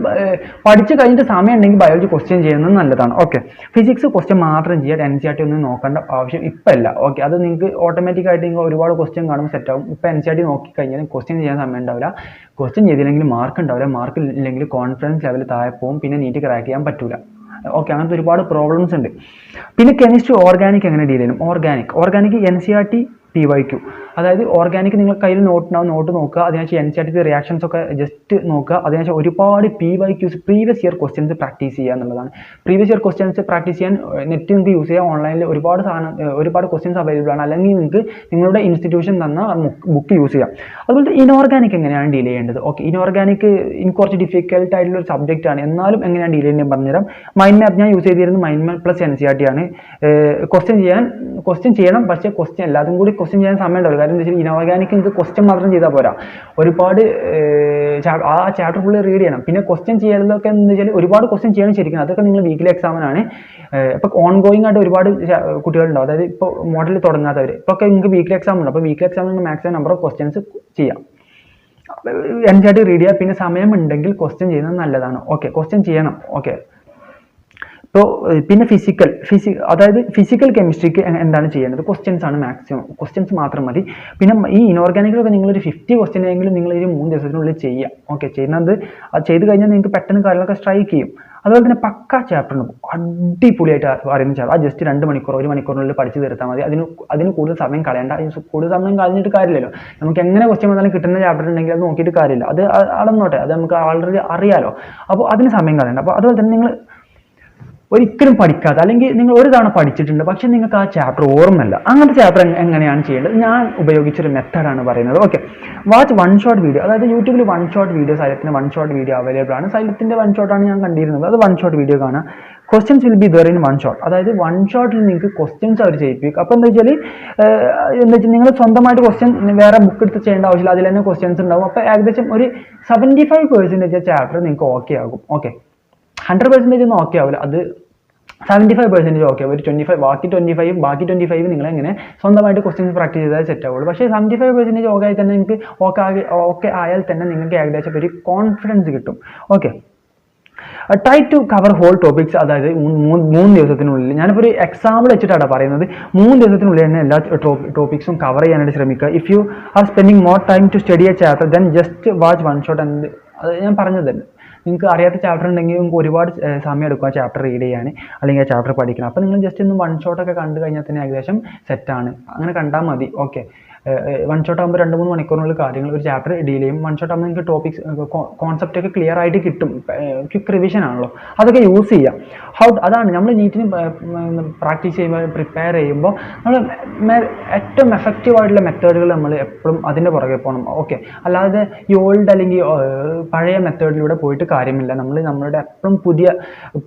പഠിച്ച് കഴിഞ്ഞിട്ട് സമയം ഉണ്ടെങ്കിൽ ബയോളജി ക്വസ്റ്റ്യൻ ചെയ്യുന്നത് നല്ലതാണ്. ഓക്കെ, ഫിസിക്സ് ക്വസ്റ്റ്യൻ മാത്രം ചെയ്യുക, NCERT ഒന്നും നോക്കേണ്ട ആവശ്യം ഇപ്പം ഇല്ല. ഓക്കെ, അത് നിങ്ങൾക്ക് ഓട്ടോമാറ്റിക്കായിട്ട് നിങ്ങൾ ഒരുപാട് ക്വസ്റ്റ്യൻ കാണുമ്പോൾ സെറ്റാവും. ഇപ്പോൾ NCERT നോക്കിക്കഴിഞ്ഞാൽ ക്വസ്റ്റ്യൻ ചെയ്യാൻ സമയം ഉണ്ടാവില്ല. ക്വസ്റ്റ്യൻ ചെയ്തില്ലെങ്കിൽ മാർക്ക് ഉണ്ടാവില്ല. മാർക്ക് ഇല്ലെങ്കിൽ കോൺഫിഡൻസ് ലെവൽ താഴെ പോകും. പിന്നെ നീറ്റ് ക്രാക്ക് ചെയ്യാൻ പറ്റില്ല. ഓക്കെ, അങ്ങനത്തെ ഒരുപാട് പ്രോബ്ലംസ് ഉണ്ട്. പിന്നെ കെമിസ്ട്രി ഓർഗാനിക് എങ്ങനെ ഡീൽ ചെയ്യണം. ഓർഗാനിക് NCERT PYQ, അതായത് ഓർഗാനിക് നിങ്ങൾ കയ്യിൽ നോട്ട് നോക്കുക, അതിനുശേഷം NCERT റിയാക്ഷൻസ് ഒക്കെ ജസ്റ്റ് നോക്കുക, അതിനുശേഷം ഒരുപാട് PYQs previous year questions practice ചെയ്യുക എന്നുള്ളതാണ്. പ്രീവിയസ് ഇയർ ക്വസ്റ്റ്യൻസ് പ്രാക്ടീസ് ചെയ്യാൻ നെറ്റ് നിങ്ങൾക്ക് യൂസ് ചെയ്യാം. ഓൺലൈനിൽ ഒരുപാട് ക്വസ്റ്റ്യൻസ് അവൈലബിൾ ആണ്. അല്ലെങ്കിൽ നിങ്ങൾക്ക് നിങ്ങളുടെ ഇൻസ്റ്റിറ്റ്യൂഷൻ തന്ന ബുക്ക് യൂസ് ചെയ്യാം. അതുപോലെ ഇനോർഗാനിക് എങ്ങനെയാണ് ഡീൽ ചെയ്യേണ്ടത്. ഓക്കെ, ഇനോർഗാനിക് എനിക്ക് കുറച്ച് ഡിഫിക്കൽട്ട് ആയിട്ടുള്ള ഒരു സബ്ജക്റ്റ് ആണ്, എന്നാലും എങ്ങനെയാണ് ഡീൽ ചെയ്യുന്നത് പറഞ്ഞുതരാം. മൈൻഡ് മാപ്പ് ഞാൻ യൂസ് ചെയ്തിരുന്നത് മൈൻഡ് മാപ്പ് പ്ലസ് NCERT ആണ്. ക്വസ്റ്റ്യൻ ചെയ്യണം, പക്ഷേ ക്വസ്റ്റ്യൻ എല്ലാതും കൂടി ക്വസ്റ്റ്യൻ ചെയ്യാൻ സമയം ഉണ്ടാവില്ല. കാര്യം എന്താ വെച്ചാൽ ഇനോർഗാനിക് നിങ്ങൾക്ക് ക്വസ്റ്റ്യൻ മാത്രം ചെയ്താൽ പോരാ, ഒരുപാട് ആ ചാപ്റ്റർ ഫുള്ള് റീഡ് ചെയ്യണം. പിന്നെ ക്വസ്റ്റ്യൻ ചെയ്യലൊക്കെ എന്ന് വെച്ചാൽ ഒരുപാട് ക്വസ്റ്റ്യൻ ചെയ്യണം ശരിക്കും. അതൊക്കെ നിങ്ങൾ വീക്കിലി എക്സാമിനാണ്. ഇപ്പോൾ ഓൺഗോയിങ് ആയിട്ട് ഒരുപാട് കുട്ടികളുണ്ടാവും, അതായത് ഇപ്പോൾ മോഡൽ തുടങ്ങാത്തവർ. ഇപ്പോൾ ഒക്കെ നിങ്ങൾക്ക് വീക്കിലി എക്സാം ഉണ്ട്. അപ്പോൾ വീക്കിലി എക്സാമിന് മാക്സിമം നമ്പർ ഓഫ് ക്വസ്റ്റ്യൻസ് ചെയ്യാം. NCERT റീഡ് ചെയ്യുക. പിന്നെ സമയം ഉണ്ടെങ്കിൽ ക്വസ്റ്റ്യൻ ചെയ്യുന്നത് നല്ലതാണ്. ഓക്കെ, ക്വസ്റ്റ്യൻ ചെയ്യണം. ഓക്കെ, ഇപ്പോൾ പിന്നെ അതായത് ഫിസിക്കൽ കെമിസ്ട്രിക്ക് എന്താണ് ചെയ്യേണ്ടത്? ക്വസ്റ്റ്യൻസ് ആണ് മാക്സിമം, ക്വസ്റ്റ്യൻസ് മാത്രം മതി. പിന്നെ ഈ ഇനോർഗാനിക്കിലൊക്കെ നിങ്ങളൊരു 50 ക്വസ്റ്റ്യൻ എങ്കിലും നിങ്ങൾ ഒരു 3 ദിവസത്തിനുള്ളിൽ ചെയ്യുക. ഓക്കെ, ചെയ്യുന്നത് അത് ചെയ്ത് കഴിഞ്ഞാൽ നിങ്ങൾക്ക് പെട്ടെന്ന് കാര്യങ്ങളൊക്കെ സ്ട്രൈക്ക് ചെയ്യും. അതുപോലെ തന്നെ പക്ക ചാപ്റ്റർ ഉണ്ട്, അടിപൊളിയായിട്ട് അറിയുന്ന ചാപ്റ്റർ. ആ ജസ്റ്റ് 2 മണിക്കൂർ 1 മണിക്കൂറിനുള്ളിൽ പഠിച്ച് തീർത്താൽ മതി. അതിന് കൂടുതൽ സമയം കളയണ്ട. കൂടുതൽ സമയം കളഞ്ഞിട്ട് കാര്യമില്ലല്ലോ. നമുക്ക് എങ്ങനെ ക്വസ്റ്റ്യൻ വന്നാലും കിട്ടുന്ന ചാപ്റ്റർ ഉണ്ടെങ്കിൽ അത് നോക്കിയിട്ട് കാര്യമില്ല. അത് അളന്നോട്ടെ, അത് നമുക്ക് ആൾറെഡി അറിയാലോ. അപ്പോൾ അതിന് സമയം കളയണ്ട. അപ്പോൾ അതുപോലെ തന്നെ നിങ്ങൾ ഒരിക്കലും പഠിക്കാതെ, അല്ലെങ്കിൽ നിങ്ങൾ ഒരു തവണ പഠിച്ചിട്ടുണ്ട് പക്ഷെ നിങ്ങൾക്ക് ആ ചാപ്റ്റർ ഓർമ്മയില്ല, അങ്ങനത്തെ ചാപ്റ്റർ എങ്ങനെയാണ് ചെയ്യേണ്ടത്? ഞാൻ ഉപയോഗിച്ചൊരു മെത്തഡാണ് പറയുന്നത്. Okay, watch 1 shot video. അതായത് യൂട്യൂബിൽ 1 ഷോട്ട് വീഡിയോ, സൈലത്തിന്റെ 1 ഷോട്ട് വീഡിയോ അവൈലബിൾ ആണ്. സൈലത്തിന്റെ 1 ഷോട്ടാണ് ഞാൻ കണ്ടിരുന്നത്. അത് 1 ഷോട്ട് വീഡിയോ കാണാം. Questions will be there in 1 shot. അതായത് 1 ഷോട്ടിൽ നിങ്ങൾക്ക് ക്വസ്റ്റ്യൻസ് അവർ ചെയ്യിപ്പിക്കും. അപ്പോൾ എന്താ വെച്ചാൽ നിങ്ങൾ സ്വന്തമായിട്ട് ക്വസ്റ്റ്യൻ വേറെ ബുക്ക് എടുത്ത് ചെയ്യേണ്ട ആവശ്യമില്ല, അതിൽ തന്നെ ക്വസ്റ്റ്യൻസ് ഉണ്ടാവും. അപ്പോൾ ഏകദേശം ഒരു 75% ചാപ്റ്റർ നിങ്ങൾക്ക് ഓക്കെ ആകും. ഓക്കെ, 100% ഒന്നും ഓക്കെ ആവില്ല, അത് 75% ഓക്കെ, ഒരു 25 ബാക്കി 25 നിങ്ങൾ എങ്ങനെ സ്വന്തമായിട്ട് ക്വസ്റ്റ്യൻസ് പ്രാക്ടീസ് ചെയ്താൽ സെറ്റ് ആവുള്ളൂ. പക്ഷേ 75% ഓക്കെ ആയി തന്നെ നിങ്ങൾക്ക് ഓക്കെ ആയാൽ തന്നെ നിങ്ങൾക്ക് ഏകദേശം ഒരു കോൺഫിഡൻസ് കിട്ടും. Okay, try to cover whole topics. അതായത് 3 ദിവസത്തിനുള്ളിൽ, ഞാനിപ്പോൾ ഒരു എക്സാമ്പിൾ വെച്ചിട്ടാണ് പറയുന്നത്, 3 ദിവസത്തിനുള്ളിൽ തന്നെ എല്ലാ ടോപ്പിക്സും കവർ ചെയ്യാനായിട്ട് ശ്രമിക്കുക. If you are spending more time to study a chapter then just watch 1 shot. And അത് ഞാൻ പറഞ്ഞത് തന്നെ, നിങ്ങൾക്ക് അറിയാത്ത ചാപ്റ്റർ ഉണ്ടെങ്കിൽ നിങ്ങൾക്ക് ഒരുപാട് സമയം എടുക്കും ആ ചാപ്റ്റർ റീഡ് ചെയ്യാൻ, അല്ലെങ്കിൽ ആ ചാപ്റ്റർ പഠിക്കണം. അപ്പോൾ നിങ്ങൾ ജസ്റ്റ് ഒന്ന് 1 ഷോട്ടൊക്കെ കണ്ടു കഴിഞ്ഞാൽ തന്നെ ഏകദേശം സെറ്റാണ്. അങ്ങനെ കണ്ടാൽ മതി. ഓക്കെ, 1 ഷോട്ട് ആകുമ്പോൾ 2-3 മണിക്കൂറിനുള്ളിൽ കാര്യങ്ങൾ ഒരു ചാപ്റ്റർ ഡീൽ ചെയ്യും. 1 ഷോട്ട് ആകുമ്പോൾ നിങ്ങൾക്ക് ടോപ്പിക്സ് കോൺസെപ്റ്റ് ഒക്കെ ക്ലിയർ ആയിട്ട് കിട്ടും. ക്വിക്ക് റിവിഷൻ ആണല്ലോ, അതൊക്കെ യൂസ് ചെയ്യാം. അതാണ് നമ്മൾ നീറ്റിന് പ്രാക്ടീസ് ചെയ്യുമ്പോൾ, പ്രിപ്പയർ ചെയ്യുമ്പോൾ നമ്മൾ ഏറ്റവും എഫക്റ്റീവ് ആയിട്ടുള്ള മെത്തേഡുകൾ നമ്മൾ എപ്പോഴും അതിൻ്റെ പുറകെ പോകണം. ഓക്കെ, അല്ലാതെ ഈ ഓൾഡ് അല്ലെങ്കിൽ പഴയ മെത്തേഡിലൂടെ പോയിട്ട് കാര്യമില്ല. നമ്മളുടെ എപ്പോഴും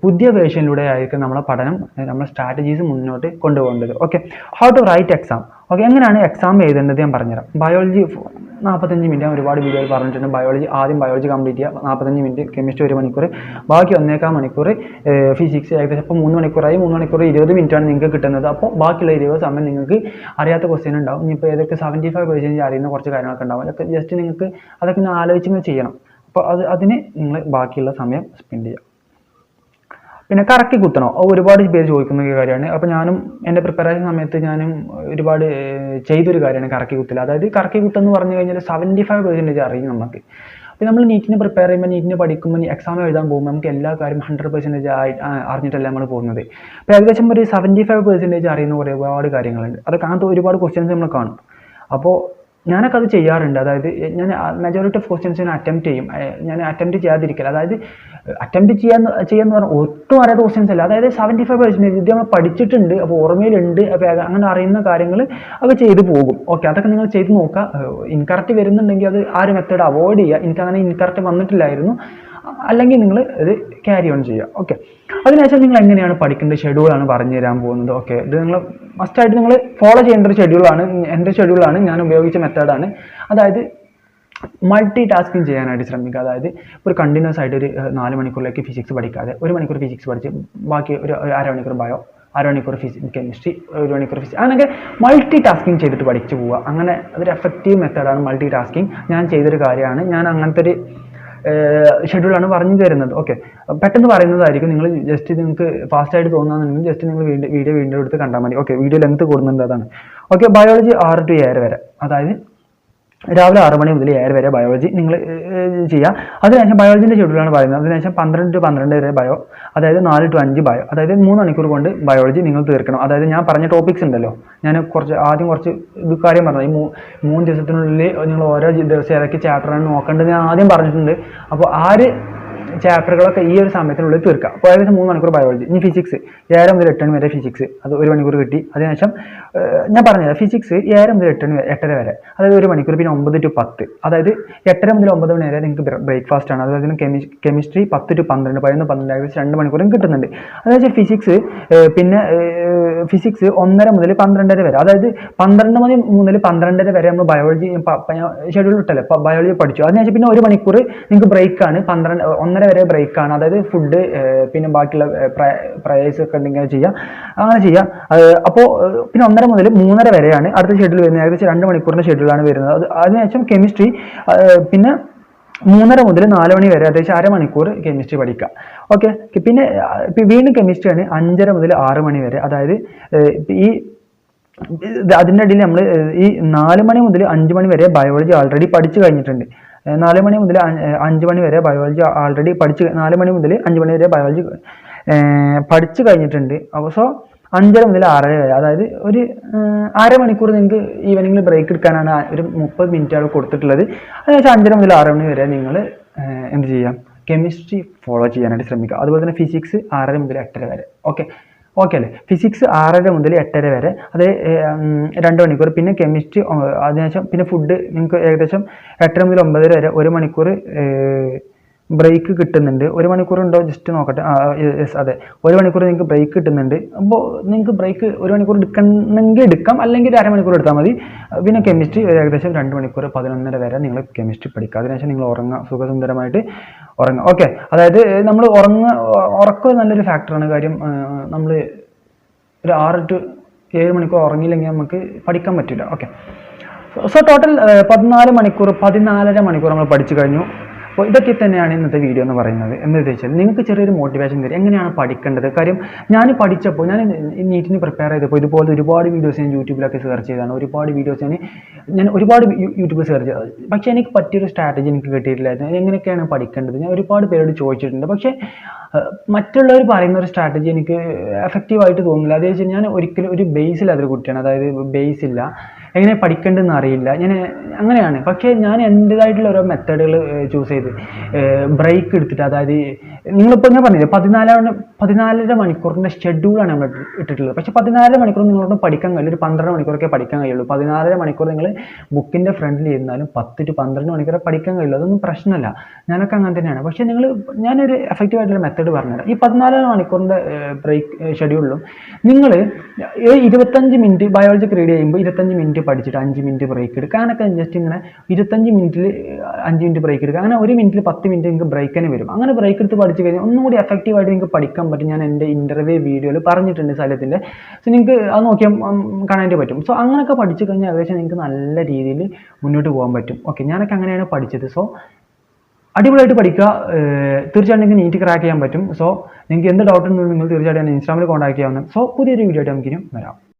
പുതിയ വേർഷനിലൂടെ ആയിരിക്കും നമ്മളെ പഠനം, നമ്മളെ സ്ട്രാറ്റജീസ് മുന്നോട്ട് കൊണ്ടുപോകേണ്ടത്. Okay, how to write exam. Okay, എങ്ങനെയാണ് എക്സാം എഴുതേണ്ടത് ഞാൻ പറഞ്ഞുതരാം. ബയോളജി 45 മിനിറ്റ്, ഞാൻ ഒരുപാട് വീഡിയോയിൽ പറഞ്ഞിട്ടുണ്ട്. ആദ്യം ബയോളജി കംപ്ലീറ്റ് ചെയ്യുക, 45 മിനിറ്റ്. കെമിസ്ട്രി 1 മണിക്കൂർ, ബാക്കി 1.25 മണിക്കൂർ ഫിസിക്സ്. ഏകദേശം ഇപ്പോൾ 3 മണിക്കൂറായി. 3 മണിക്കൂർ 20 മിനിറ്റാണ് നിങ്ങൾക്ക് കിട്ടുന്നത്. അപ്പോൾ ബാക്കിയുള്ള 20 സമയം നിങ്ങൾക്ക് അറിയാത്ത ക്വസ്റ്റ്യൻ ഉണ്ടാവും. ഇനിയിപ്പോൾ ഏതൊക്കെ 75% അറിയുന്ന കുറച്ച് കാര്യങ്ങളൊക്കെ ഉണ്ടാവും. അതൊക്കെ ജസ്റ്റ് നിങ്ങൾക്ക് അതൊക്കെ ആലോചിച്ച് ചെയ്യണം. അപ്പോൾ അതിന് നിങ്ങൾ ബാക്കിയുള്ള സമയം സ്പെൻഡ് ചെയ്യുക. പിന്നെ കറക്കി കുത്തണോ, ഒരുപാട് പേര് ചോദിക്കുന്ന ഒരു കാര്യമാണ്. അപ്പോൾ ഞാനും എൻ്റെ പ്രിപ്പറേഷൻ സമയത്ത് ഞാനും ഒരുപാട് ചെയ്തൊരു കാര്യമാണ് കറക്കി കുത്തൽ. അതായത് കറക്കി കുത്തെന്ന് പറഞ്ഞു കഴിഞ്ഞാൽ 75% അറിയും നമുക്ക്. അപ്പോൾ നമ്മൾ നീറ്റിന് പ്രിപ്പയർ ചെയ്യുമ്പോൾ, നീറ്റിന് പഠിക്കുമ്പോൾ, എക്സാം എഴുതാൻ പോകുമ്പോൾ നമുക്ക് എല്ലാ കാര്യം 100% അറിഞ്ഞിട്ടല്ല നമ്മൾ പോകുന്നത്. അപ്പോൾ ഏകദേശം ഒരു 75% അറിയുന്ന ഒരുപാട് കാര്യങ്ങളുണ്ട്. അതൊക്കെ അങ്ങനത്തെ ഒരുപാട് ക്വസ്റ്റ്യൻസ് നമ്മൾ കാണും. അപ്പോൾ ഞാനൊക്കെ അത് ചെയ്യാറുണ്ട്. അതായത് ഞാൻ മെജോറിറ്റി ഓഫ് ക്വസ്റ്റ്യൻസ് ഞാൻ അറ്റംപ്റ്റ് ചെയ്യാതിരിക്കില്ല. അതായത് അറ്റംപ്റ്റ് ചെയ്യാന്ന് പറഞ്ഞാൽ ഒട്ടും അറിയാത്ത ക്വസ്റ്റ്യൻസ് അല്ല. അതായത് 75% ഇത് നമ്മൾ പഠിച്ചിട്ടുണ്ട്, അപ്പോൾ ഓർമ്മയിലുണ്ട്. അപ്പോൾ അങ്ങനെ അറിയുന്ന കാര്യങ്ങൾ അത് ചെയ്തു പോകും. ഓക്കെ, അതൊക്കെ നിങ്ങൾ ചെയ്ത് നോക്കുക. ഇൻകറക്റ്റ് വരുന്നുണ്ടെങ്കിൽ അത് ആ ഒരു മെത്തേഡ് അവോയ്ഡ് ചെയ്യുക. എനിക്കങ്ങനെ ഇൻകറക്റ്റ് വന്നിട്ടില്ലായിരുന്നു, അല്ലെങ്കിൽ നിങ്ങൾ ഇത് ക്യാരി ഓൺ ചെയ്യുക. ഓക്കെ, അതിനുശേഷം നിങ്ങൾ എങ്ങനെയാണ് പഠിക്കേണ്ട ഷെഡ്യൂളാണ് പറഞ്ഞു തരാൻ പോകുന്നത്. ഓക്കെ, ഇത് നിങ്ങൾ മസ്റ്റായിട്ട് നിങ്ങൾ ഫോളോ ചെയ്യേണ്ട ഒരു ഷെഡ്യൂളാണ്. എൻ്റെ ഷെഡ്യൂളാണ്, ഞാൻ ഉപയോഗിച്ച മെത്തേഡാണ്. അതായത് മൾട്ടി ടാസ്കിങ് ചെയ്യാനായിട്ട് ശ്രമിക്കുക. അതായത് ഒരു കണ്ടിന്യൂസ് ആയിട്ട് ഒരു 4 മണിക്കൂറിലേക്ക് ഫിസിക്സ് പഠിക്കാതെ 1 മണിക്കൂർ ഫിസിക്സ് പഠിച്ച് ബാക്കി ഒരു അരമണിക്കൂർ ബയോ, അരമണിക്കൂർ കെമിസ്ട്രി, 1 മണിക്കൂർ ഫിസിക്സ്, അങ്ങനെയൊക്കെ മൾട്ടി ടാസ്കിങ് ചെയ്തിട്ട് പഠിച്ചു പോവുക. അങ്ങനെ അതൊരു എഫക്റ്റീവ് മെത്തേഡാണ് മൾട്ടി ടാസ്കിങ്. ഞാൻ ചെയ്തൊരു കാര്യമാണ്. ഞാൻ അങ്ങനത്തെ ഒരു ഷെഡ്യൂളാണ് പറഞ്ഞു തരുന്നത്. ഓക്കെ, പെട്ടെന്ന് പറയുന്നതായിരിക്കും. നിങ്ങൾ ജസ്റ്റ് നിങ്ങൾക്ക് ഫാസ്റ്റായിട്ട് തോന്നുകയാണെന്നുണ്ടെങ്കിൽ ജസ്റ്റ് നിങ്ങൾ വീഡിയോ എടുത്ത് കണ്ടാൽ മതി. ഓക്കെ, വീഡിയോ ലെങ്ത് കൂടുന്നുണ്ട്, അതാണ്. ഓക്കെ, ബയോളജി 6 to 7 വരെ, അതായത് രാവിലെ 6 മണി മുതൽ 7 വരെ ബയോളജി നിങ്ങൾ ചെയ്യുക. അതിനുശേഷം ബയോളജിൻ്റെ ഷെഡ്യൂളാണ് പറയുന്നത്. അതിനുശേഷം 12 to 12 വരെ ബയോ, അതായത് 4 to 5 ബയോ, അതായത് 3 മണിക്കൂർ കൊണ്ട് ബയോളജി നിങ്ങൾ തീർക്കണം. അതായത് ഞാൻ പറഞ്ഞ ടോപ്പിക്സ് ഉണ്ടല്ലോ, ഞാൻ ആദ്യം കുറച്ച് ഇത് കാര്യം പറഞ്ഞു. ഈ 3 ദിവസത്തിനുള്ളിൽ നിങ്ങൾ ഓരോ ദിവസം ഏതൊക്കെ ചാപ്റ്ററാണ് നോക്കേണ്ടത് ഞാൻ ആദ്യം പറഞ്ഞിട്ടുണ്ട്. അപ്പോൾ ചാപ്റ്ററുകളൊക്കെ ഈ ഒരു സമയത്തിനുള്ളിൽ തീർക്കുക. അപ്പോൾ ഏകദേശം 3 മണിക്കൂർ ബയോളജി. ഇനി ഫിസിക്സ് 7 മുതൽ 8 വരെ ഫിസിക്സ്, അത് 1 മണിക്കൂർ കിട്ടി. അതിനുശേഷം ഞാൻ പറഞ്ഞത് ഫിസിക്സ് 7 മുതൽ 8 വരെ, അതായത് 1 മണിക്കൂർ. പിന്നെ 9 to 10, അതായത് 8:30 മുതൽ 9 മണി വരെ നിങ്ങൾക്ക് ബ്രേക്ക്ഫാസ്റ്റ് ആണ്. അതുപോലെ തന്നെ കെമിസ്ട്രി 10 to 12, 11-12 ഏകദേശം 2 മണിക്കൂറും കിട്ടുന്നുണ്ട്. അതായത് ഫിസിക്സ് 1:30 മുതൽ 12 വരെ, അതായത് 12 മണി മുതൽ 12 വരെ നമ്മൾ ബയോളജി ഷെഡ്യൂൾ ഇട്ടല്ലേ, ബയോളജി പഠിച്ചു. അതിനുശേഷം പിന്നെ 1 മണിക്കൂർ നിങ്ങൾക്ക് ബ്രേക്കാണ്, 1:30 വരെ ബ്രേക്കാണ്. അതായത് ഫുഡ്, പിന്നെ ബാക്കിയുള്ള പ്രയേഴ്സ് ഒക്കെ ഉണ്ടെങ്കിൽ ചെയ്യാം, അങ്ങനെ ചെയ്യാം. അപ്പോൾ പിന്നെ 1:30 മുതൽ 3:30 വരെയാണ് അടുത്ത ഷെഡ്യൂൾ വരുന്നത്. ഏകദേശം 2 മണിക്കൂറിൻ്റെ ഷെഡ്യൂളാണ് വരുന്നത്. അതിനുശേഷം കെമിസ്ട്രി, പിന്നെ 3:30 മുതൽ 4 മണി വരെ ഏകദേശം അരമണിക്കൂർ കെമിസ്ട്രി പഠിക്കുക. ഓക്കെ, പിന്നെ വീണ്ടും കെമിസ്ട്രിയാണ് 5:30 മുതൽ 6 മണി വരെ. അതായത് ഈ അതിൻ്റെ ഇടയിൽ നമ്മൾ ഈ 4 മണി മുതൽ 5 മണി വരെ ബയോളജി ആൾറെഡി പഠിച്ചു കഴിഞ്ഞിട്ടുണ്ട്. 4 മണി മുതൽ 5 മണി വരെ ബയോളജി ആൾറെഡി 4 മണി മുതൽ 5 മണി വരെ ബയോളജി പഠിച്ചു കഴിഞ്ഞിട്ടുണ്ട്. അപ്പോൾ സോ 5:30 മുതൽ 6:30 വരെ, അതായത് ഒരു അരമണിക്കൂർ നിങ്ങൾക്ക് ഈവനിങ്ങിൽ ബ്രേക്ക് എടുക്കാനാണ് ഒരു 30 മിനിറ്റ് അവിടെ കൊടുത്തിട്ടുള്ളത്. അതിനുശേഷം 5:30 മുതൽ 6 മണി വരെ നിങ്ങൾ എന്ത് ചെയ്യാം, കെമിസ്ട്രി ഫോളോ ചെയ്യാനായിട്ട് ശ്രമിക്കുക. അതുപോലെ തന്നെ ഫിസിക്സ് 6:30 മുതൽ 8:30 വരെ. ഓക്കെ അല്ലേ? ഫിസിക്സ് 6:30 മുതൽ 8:30 വരെ, അത് 2 മണിക്കൂർ. പിന്നെ കെമിസ്ട്രി അതിനുശേഷം പിന്നെ ഫുഡ് നിങ്ങൾക്ക് ഏകദേശം 8:30 മുതൽ 9:30 വരെ 1 മണിക്കൂർ ബ്രേക്ക് കിട്ടുന്നുണ്ട്. 1 മണിക്കൂർ ഉണ്ടോ ജസ്റ്റ് നോക്കട്ടെ. യെസ്, അതെ, 1 മണിക്കൂർ നിങ്ങൾക്ക് ബ്രേക്ക് കിട്ടുന്നുണ്ട്. അപ്പോൾ നിങ്ങൾക്ക് ബ്രേക്ക് 1 മണിക്കൂർ എടുക്കണമെങ്കിൽ എടുക്കാം, അല്ലെങ്കിൽ ഒരു അരമണിക്കൂർ എടുത്താൽ മതി. പിന്നെ കെമിസ്ട്രി ഏകദേശം 2 മണിക്കൂർ 11:30 വരെ നിങ്ങൾ കെമിസ്ട്രി പഠിക്കുക. അതിനുശേഷം നിങ്ങൾ ഉറങ്ങുക, സുഖസുന്ദരമായിട്ട് ഉറങ്ങുക. ഓക്കെ, അതായത് നമ്മൾ ഉറക്കം നല്ലൊരു ഫാക്ടറാണ്. കാര്യം നമ്മൾ ഒരു 6 to 7 മണിക്കൂർ ഉറങ്ങിയില്ലെങ്കിൽ നമുക്ക് പഠിക്കാൻ പറ്റില്ല. ഓക്കെ, സോ ടോട്ടൽ 14 മണിക്കൂർ 14.5 മണിക്കൂർ നമ്മൾ പഠിച്ചു കഴിഞ്ഞു. അപ്പോൾ ഇതൊക്കെ തന്നെയാണ് ഇന്നത്തെ വീഡിയോ എന്ന് പറയുന്നത്. എന്ന് വെച്ചാൽ നിങ്ങൾക്ക് ചെറിയൊരു മോട്ടിവേഷൻ തരും എങ്ങനെയാണ് പഠിക്കേണ്ടത്. കാര്യം ഞാൻ പഠിച്ചപ്പോൾ, ഞാൻ നീറ്റിന് പ്രിപ്പയർ ചെയ്തപ്പോൾ ഇതുപോലെ ഒരുപാട് വീഡിയോസ് ഞാൻ യൂട്യൂബിലൊക്കെ സെർച്ച് ചെയ്താണ്. ഒരുപാട് വീഡിയോസ് ഞാൻ ഒരുപാട് യൂട്യൂബിൽ സെർച്ച് ചെയ്തത്. പക്ഷേ എനിക്ക് പറ്റിയൊരു സ്ട്രാറ്റജി എനിക്ക് കിട്ടിയിട്ടില്ലായിരുന്നു. എങ്ങനെയൊക്കെയാണ് പഠിക്കേണ്ടത് ഞാൻ ഒരുപാട് പേരോട് ചോദിച്ചിട്ടുണ്ട്. പക്ഷേ മറ്റുള്ളവർ പറയുന്ന ഒരു സ്ട്രാറ്റജി എനിക്ക് എഫക്റ്റീവായിട്ട് തോന്നുന്നില്ല. അത് വെച്ചാൽ ഞാൻ ഒരിക്കലും ഒരു ബേസില്ലാത്തൊരു കുട്ടിയാണ്. അതായത് ബേസ് ഇല്ല, എങ്ങനെ പഠിക്കേണ്ടതെന്ന് അറിയില്ല, ഞാൻ അങ്ങനെയാണ്. പക്ഷേ ഞാൻ എൻ്റേതായിട്ടുള്ള ഓരോ മെത്തേഡുകൾ ചൂസ് ചെയ്ത് ബ്രേക്ക് എടുത്തിട്ട്, അതായത് നിങ്ങളിപ്പോൾ ഞാൻ പറഞ്ഞില്ലേ 14.5 മണിക്കൂറിൻ്റെ ഷെഡ്യൂളാണ് നമ്മൾ ഇട്ടിട്ടുള്ളത്. പക്ഷേ 14 മണിക്കൂർ നിങ്ങളോട് പഠിക്കാൻ കഴിയില്ല, ഒരു 12 മണിക്കൂറൊക്കെ പഠിക്കാൻ കഴിയുള്ളൂ. 14 മണിക്കൂർ നിങ്ങൾ ബുക്കിൻ്റെ ഫ്രണ്ടിൽ ഇരുന്നാലും 10 to 12 മണിക്കൂറെ പഠിക്കാൻ കഴിയുള്ളൂ. അതൊന്നും പ്രശ്നമല്ല, ഞാനൊക്കെ അങ്ങനെ തന്നെയാണ്. പക്ഷേ ഞാനൊരു എഫക്റ്റീവായിട്ടുള്ള മെത്തേഡ് പറഞ്ഞുതരാം. ഈ 14 മണിക്കൂറിൻ്റെ ബ്രേക്ക് ഷെഡ്യൂളിലും നിങ്ങൾ 25 മിനിറ്റ് ബയോളജിക്ക് റീഡ് ചെയ്യുമ്പോൾ 25 മിനിറ്റ് പഠിച്ചിട്ട് 5 മിനിറ്റ് ബ്രേക്ക് എടുക്കുക. അങ്ങനെയൊക്കെ ജസ്റ്റ് ഇങ്ങനെ 25 മിനിറ്റിൽ 5 മിനിറ്റ് ബ്രേക്ക് എടുക്കുക. അങ്ങനെ 1 മിനിറ്റിൽ 10 മിനിറ്റ് നിങ്ങൾക്ക് ബ്രേക്ക് തന്നെ വരും. അങ്ങനെ ബ്രേക്ക് എടുത്ത് പഠിച്ചു കഴിഞ്ഞാൽ ഒന്നുകൂടി എഫക്റ്റീവായിട്ട് നിങ്ങൾക്ക് പഠിക്കാൻ പറ്റും. ഞാൻ എൻ്റെ ഇൻ്റർവ്യൂ വീഡിയോയിൽ പറഞ്ഞിട്ടുണ്ട് സൈലത്തിൻ്റെ. സോ നിങ്ങൾക്ക് അത് നോക്കിയാൽ കാണാനായിട്ട് പറ്റും. സോ അങ്ങനെയൊക്കെ പഠിച്ചു കഴിഞ്ഞാൽ ഏകദേശം നിങ്ങൾക്ക് നല്ല രീതിയിൽ മുന്നോട്ട് പോകാൻ പറ്റും. ഓക്കെ, ഞാനൊക്കെ അങ്ങനെയാണ് പഠിച്ചത്. സോ അടിപൊളിയായിട്ട് പഠിക്കുക. തീർച്ചയായിട്ടും നിങ്ങൾക്ക് നീറ്റ് ക്രാക്ക് ചെയ്യാൻ പറ്റും. സോ നിങ്ങൾക്ക് എന്ത് ഡൗട്ട് ഉണ്ടെങ്കിലും നിങ്ങൾ തീർച്ചയായിട്ടും ഇൻസ്റ്റാഗ്രാമിൽ കോൺടാക്ട് ചെയ്യാവുന്ന. സോ പുതിയൊരു വീഡിയോ ആയിട്ട് നമുക്കിനും വരാം.